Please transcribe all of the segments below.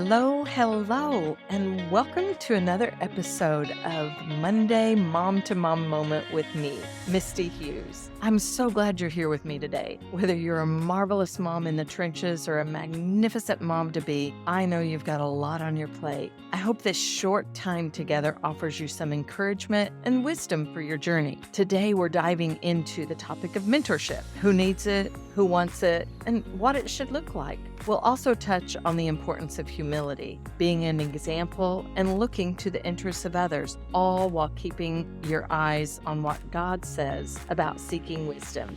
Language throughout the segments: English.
Hello, and welcome to another episode of Monday Mom2Mom Moment with me, Misty Hughes. I'm so glad you're here with me today. Whether you're a marvelous mom in the trenches or a magnificent mom to be, I know you've got a lot on your plate. I hope this short time together offers you some encouragement and wisdom for your journey. Today, we're diving into the topic of mentorship. Who needs it? Who wants it? And what it should look like. We'll also touch on the importance of humility, being an example, and looking to the interests of others, all while keeping your eyes on what God says about seeking wisdom.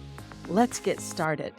Let's get started.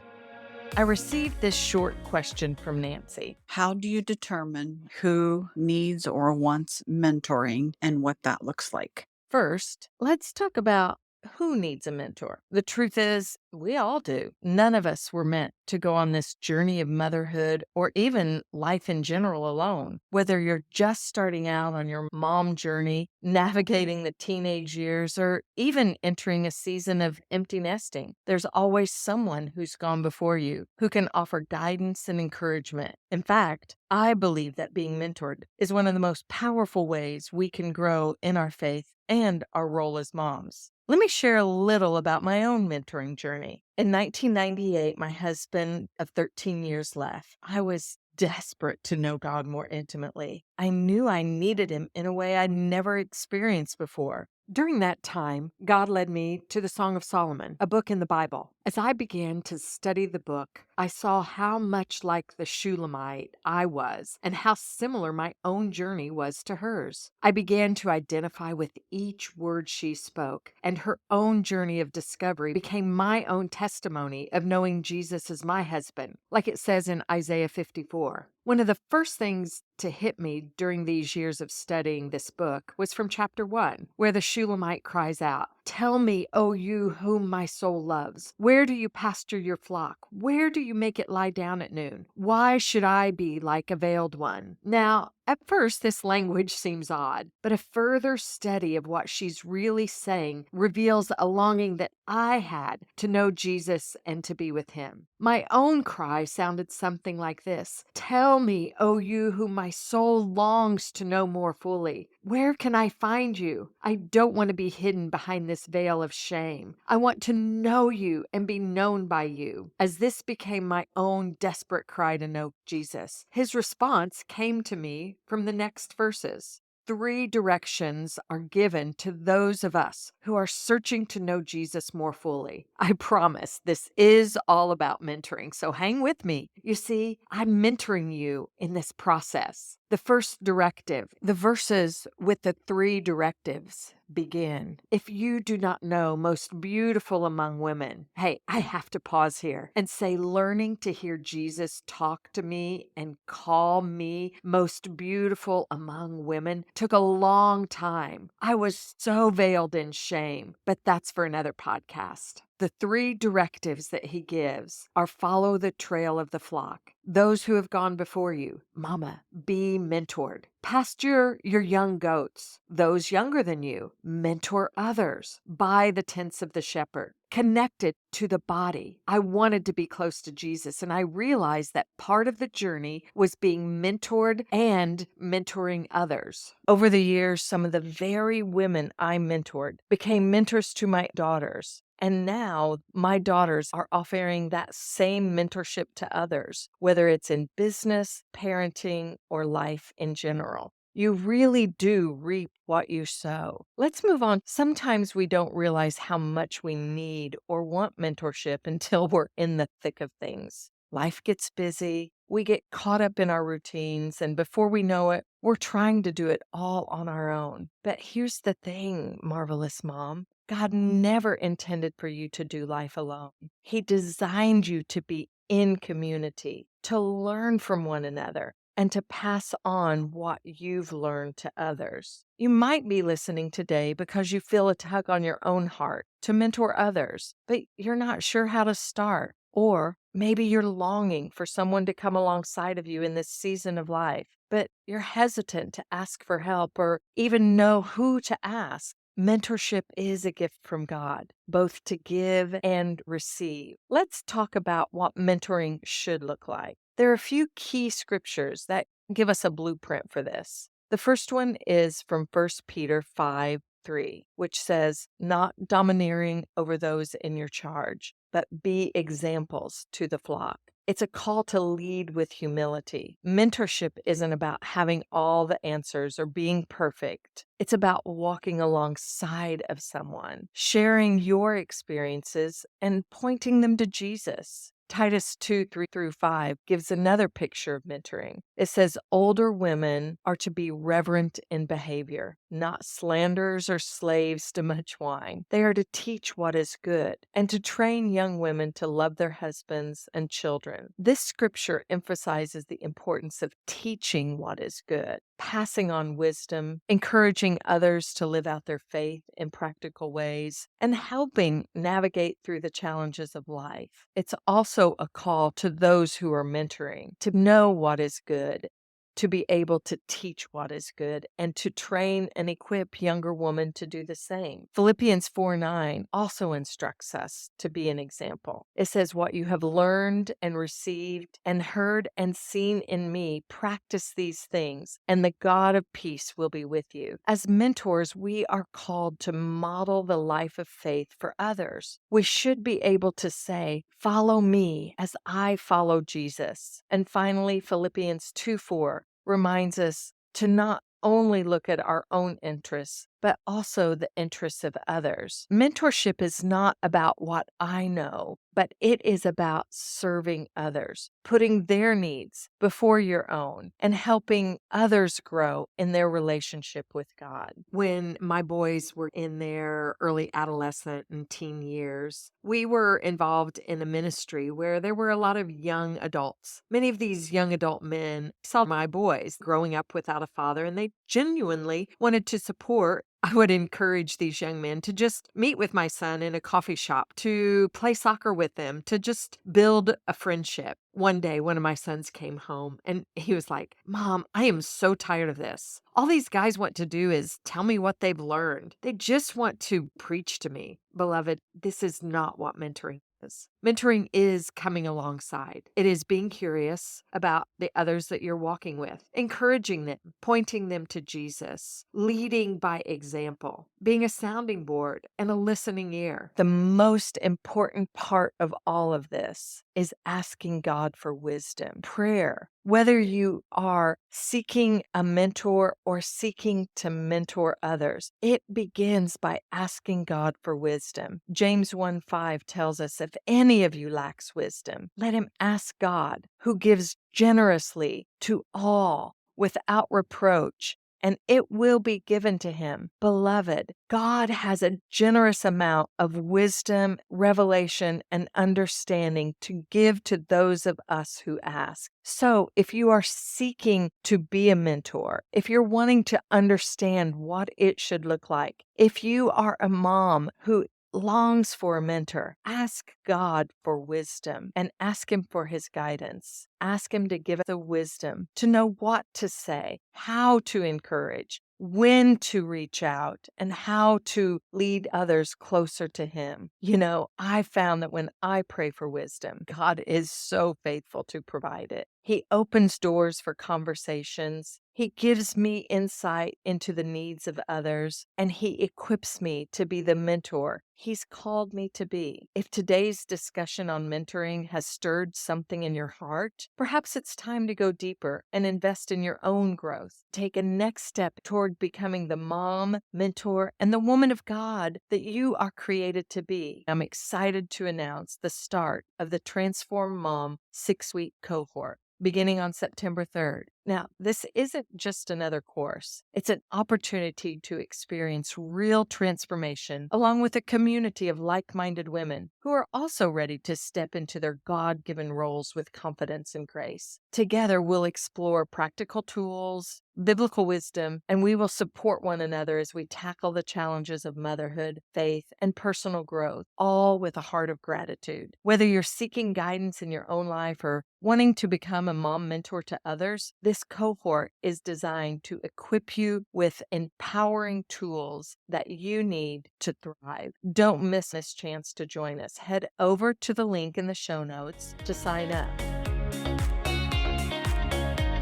I received this short question from Nancy. How do you determine who needs or wants mentoring and what that looks like? First, let's talk about who needs a mentor. The truth is, we all do. None of us were meant to go on this journey of motherhood or even life in general alone. Whether you're just starting out on your mom journey, navigating the teenage years, or even entering a season of empty nesting, there's always someone who's gone before you who can offer guidance and encouragement. In fact, I believe that being mentored is one of the most powerful ways we can grow in our faith and our role as moms. Let me share a little about my own mentoring journey. In 1998, my husband of 13 years left. I was desperate to know God more intimately. I knew I needed Him in a way I'd never experienced before. During that time, God led me to the Song of Solomon, a book in the Bible. As I began to study the book, I saw how much like the Shulamite I was and how similar my own journey was to hers. I began to identify with each word she spoke, and her own journey of discovery became my own testimony of knowing Jesus as my husband, like it says in Isaiah 54. One of the first things to hit me during these years of studying this book was from chapter 1, where the Shulamite cries out, "Tell me, O you whom my soul loves, where do you pasture your flock? Where do you make it lie down at noon? Why should I be like a veiled one?" Now, at first, this language seems odd, but a further study of what she's really saying reveals a longing that I had to know Jesus and to be with Him. My own cry sounded something like this: "Tell me, O you whom my soul longs to know more fully, where can I find you? I don't want to be hidden behind this veil of shame. I want to know you and be known by you." As this became my own desperate cry to know Jesus, His response came to me from the next verses. 3 directions are given to those of us who are searching to know Jesus more fully. I promise this is all about mentoring, so hang with me. You see, I'm mentoring you in this process. The first directive, the verses with the 3 directives begin. "If you do not know, most beautiful among women." Hey, I have to pause here and say, learning to hear Jesus talk to me and call me most beautiful among women took a long time. I was so veiled in shame, but that's for another podcast. The 3 directives that He gives are: follow the trail of the flock. Those who have gone before you, mama, be mentored. Pasture your young goats. Those younger than you, mentor others. Buy the tents of the shepherd. Connected to the body. I wanted to be close to Jesus, and I realized that part of the journey was being mentored and mentoring others. Over the years, some of the very women I mentored became mentors to my daughters. And now my daughters are offering that same mentorship to others, whether it's in business, parenting, or life in general. You really do reap what you sow. Let's move on. Sometimes we don't realize how much we need or want mentorship until we're in the thick of things. Life gets busy. We get caught up in our routines, and before we know it, we're trying to do it all on our own. But here's the thing, marvelous mom. God never intended for you to do life alone. He designed you to be in community, to learn from one another, and to pass on what you've learned to others. You might be listening today because you feel a tug on your own heart to mentor others, but you're not sure how to start. Or maybe you're longing for someone to come alongside of you in this season of life, but you're hesitant to ask for help or even know who to ask. Mentorship is a gift from God, both to give and receive. Let's talk about what mentoring should look like. There are a few key scriptures that give us a blueprint for this. The first one is from 1 Peter 5:3, which says, "Not domineering over those in your charge, but be examples to the flock." It's a call to lead with humility. Mentorship isn't about having all the answers or being perfect. It's about walking alongside of someone, sharing your experiences, and pointing them to Jesus. Titus 2:3-5 gives another picture of mentoring. It says, older women are to be reverent in behavior, not slanderers or slaves to much wine. They are to teach what is good and to train young women to love their husbands and children. This scripture emphasizes the importance of teaching what is good, passing on wisdom, encouraging others to live out their faith in practical ways, and helping navigate through the challenges of life. It's also a call to those who are mentoring to know what is good, to be able to teach what is good, and to train and equip younger women to do the same. Philippians 4:9 also instructs us to be an example. It says, "What you have learned and received and heard and seen in me, practice these things, and the God of peace will be with you." As mentors, we are called to model the life of faith for others. We should be able to say, "Follow me as I follow Jesus." And finally, Philippians 2:4 reminds us to not only look at our own interests, but also the interests of others. Mentorship is not about what I know, but it is about serving others, putting their needs before your own, and helping others grow in their relationship with God. When my boys were in their early adolescent and teen years, we were involved in a ministry where there were a lot of young adults. Many of these young adult men saw my boys growing up without a father, and they genuinely wanted to support. I would encourage these young men to just meet with my son in a coffee shop, to play soccer with them, to just build a friendship. One day, one of my sons came home and he was like, "Mom, I am so tired of this. All these guys want to do is tell me what they've learned. They just want to preach to me." Beloved, this is not what mentoring is. Mentoring is coming alongside. It is being curious about the others that you're walking with, encouraging them, pointing them to Jesus, leading by example, being a sounding board and a listening ear. The most important part of all of this is asking God for wisdom, prayer. Whether you are seeking a mentor or seeking to mentor others, it begins by asking God for wisdom. James 1:5 tells us, "If any of you lacks wisdom, let him ask God, who gives generously to all without reproach, and it will be given to him." Beloved, God has a generous amount of wisdom, revelation, and understanding to give to those of us who ask. So if you are seeking to be a mentor, if you're wanting to understand what it should look like, if you are a mom who longs for a mentor, ask God for wisdom and ask Him for His guidance. Ask Him to give the wisdom to know what to say, how to encourage, when to reach out, and how to lead others closer to Him. You know, I found that when I pray for wisdom, God is so faithful to provide it. He opens doors for conversations. He gives me insight into the needs of others, and He equips me to be the mentor He's called me to be. If today's discussion on mentoring has stirred something in your heart, perhaps it's time to go deeper and invest in your own growth. Take a next step toward becoming the mom, mentor, and the woman of God that you are created to be. I'm excited to announce the start of the Transform Mom 6-week cohort, beginning on September 3rd. Now, this isn't just another course. It's an opportunity to experience real transformation along with a community of like-minded women who are also ready to step into their God-given roles with confidence and grace. Together, we'll explore practical tools, biblical wisdom, and we will support one another as we tackle the challenges of motherhood, faith, and personal growth, all with a heart of gratitude. Whether you're seeking guidance in your own life or wanting to become a mom mentor to others, this cohort is designed to equip you with empowering tools that you need to thrive. Don't miss this chance to join us. Head over to the link in the show notes to sign up.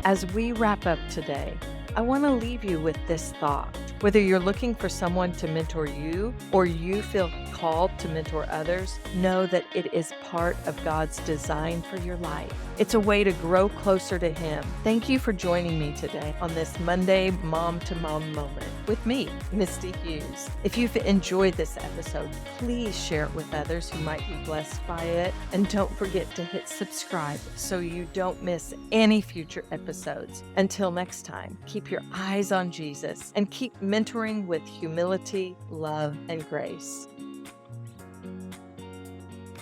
As we wrap up today, I want to leave you with this thought. Whether you're looking for someone to mentor you or you feel called to mentor others, know that it is part of God's design for your life. It's a way to grow closer to Him. Thank you for joining me today on this Monday Mom2Mom Moment with me, Misty Hughes. If you've enjoyed this episode, please share it with others who might be blessed by it. And don't forget to hit subscribe so you don't miss any future episodes. Until next time, keep your eyes on Jesus and keep mentoring with humility, love, and grace.